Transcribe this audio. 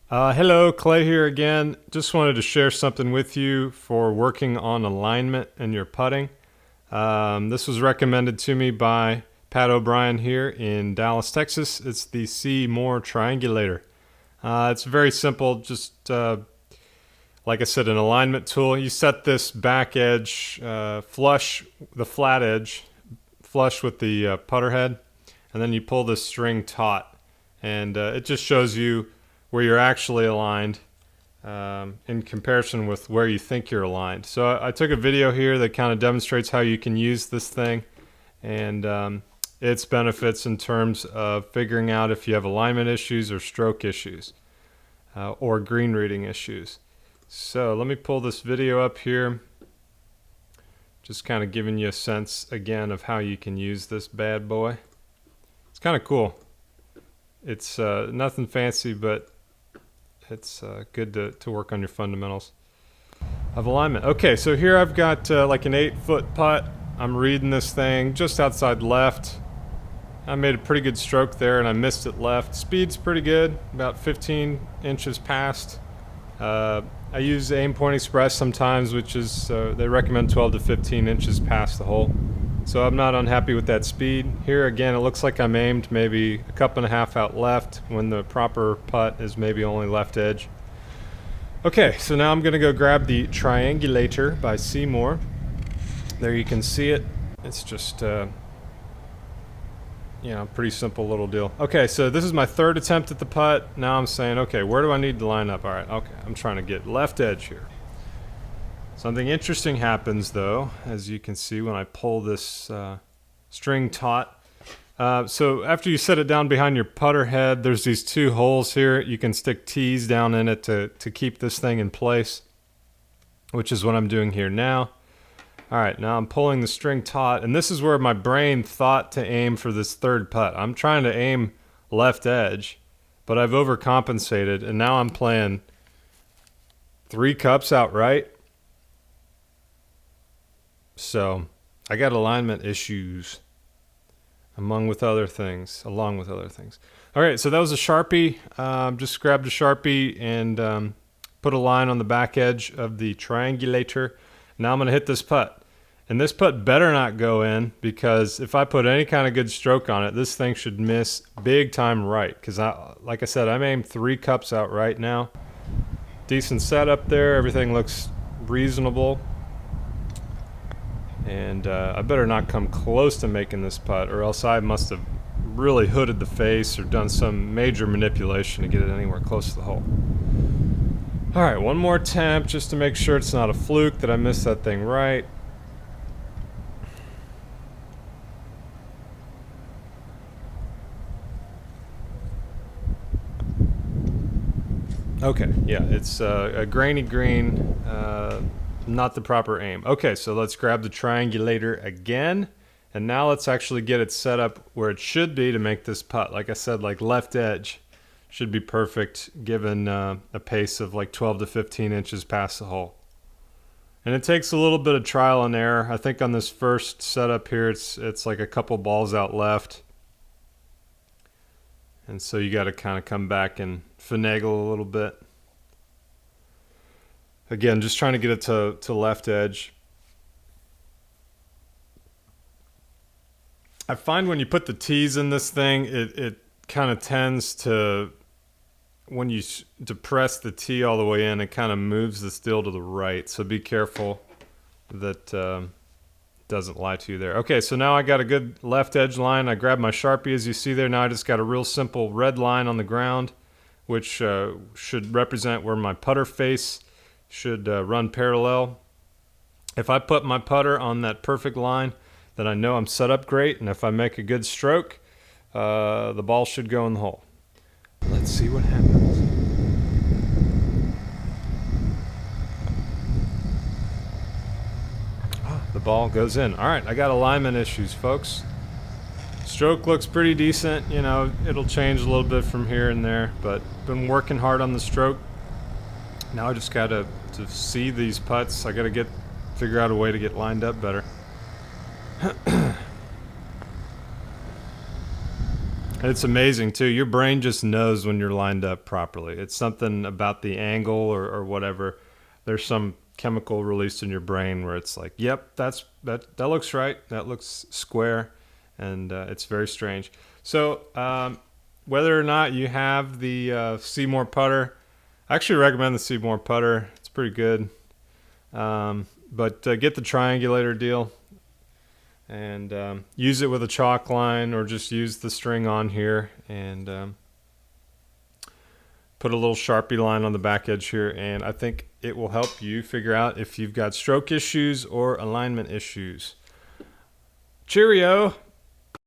Hello, Clay here again. Just wanted to share something with you for working on alignment in your putting. This was recommended to me by Pat O'Brien here in Dallas, Texas. It's the See-More Triangulator. It's very simple, just like I said, an alignment tool. You set this back edge flush, the flat edge, flush with the putter head, and then you pull this string taut, and it just shows you where you're actually aligned in comparison with where you think you're aligned. So I took a video here that kind of demonstrates how you can use this thing and its benefits in terms of figuring out if you have alignment issues or stroke issues or green reading issues. So let me pull this video up here, just kind of giving you a sense again of how you can use this bad boy. It's kind of cool. It's nothing fancy, but it's good to work on your fundamentals of alignment. Okay, so here I've got like an 8-foot putt. I'm reading this thing just outside left. I made a pretty good stroke there and I missed it left. Speed's pretty good, about 15 inches past. I use Aim Point Express sometimes, which is, they recommend 12 to 15 inches past the hole. So I'm not unhappy with that speed. Here again, it looks like I'm aimed maybe a cup and a half out left when the proper putt is maybe only left edge. Okay, so now I'm gonna go grab the Triangulator by See-More. There you can see it. It's just, pretty simple little deal. Okay, so this is my third attempt at the putt. Now I'm saying, okay, where do I need to line up? All right, okay, I'm trying to get left edge here. Something interesting happens though, as you can see when I pull this string taut. So after you set it down behind your putter head, there's these two holes here. You can stick tees down in it to keep this thing in place, which is what I'm doing here now. All right, now I'm pulling the string taut, and this is where my brain thought to aim for this third putt. I'm trying to aim left edge, but I've overcompensated, and now I'm playing 3 cups out right. So I got alignment issues along with other things. All right, so that was a Sharpie. Just grabbed a Sharpie and put a line on the back edge of the Triangulator. Now I'm gonna hit this putt. And this putt better not go in, because if I put any kind of good stroke on it, this thing should miss big time right. Because like I said, I'm aimed 3 cups out right now. Decent setup there, everything looks reasonable. And I better not come close to making this putt, or else I must have really hooded the face or done some major manipulation to get it anywhere close to the hole. All right, one more attempt just to make sure it's not a fluke that I missed that thing right. Okay, yeah, it's a grainy green, not the proper aim. Okay, so let's grab the Triangulator again, and now let's actually get it set up where it should be to make this putt. Like I said, like left edge should be perfect given a pace of like 12 to 15 inches past the hole. And it takes a little bit of trial and error. I think on this first setup here, it's like a couple balls out left. And so you got to kind of come back and finagle a little bit. Again, just trying to get it to left edge. I find when you put the tees in this thing, it kind of tends to, when you depress the tee all the way in, it kind of moves the steel to the right. So be careful that doesn't lie to you there. Okay, so now I got a good left edge line. I grabbed my Sharpie, as you see there. Now I just got a real simple red line on the ground, which should represent where my putter face should run parallel. If I put my putter on that perfect line, then I know I'm set up great, and if I make a good stroke, the ball should go in the hole. Let's see what happens. The ball goes in. All right, I got alignment issues, folks. Stroke looks pretty decent. You know, it'll change a little bit from here and there, but been working hard on the stroke. Now I just got to see these putts. I got to figure out a way to get lined up better. And it's amazing too. Your brain just knows when you're lined up properly. It's something about the angle or whatever. There's some chemical released in your brain where it's like, yep, that looks right. That looks square, and it's very strange. So whether or not you have the See-More putter, I actually recommend the See-More putter. It's pretty good. But get the triangulator deal and use it with a chalk line, or just use the string on here and put a little Sharpie line on the back edge here, and I think it will help you figure out if you've got stroke issues or alignment issues. Cheerio!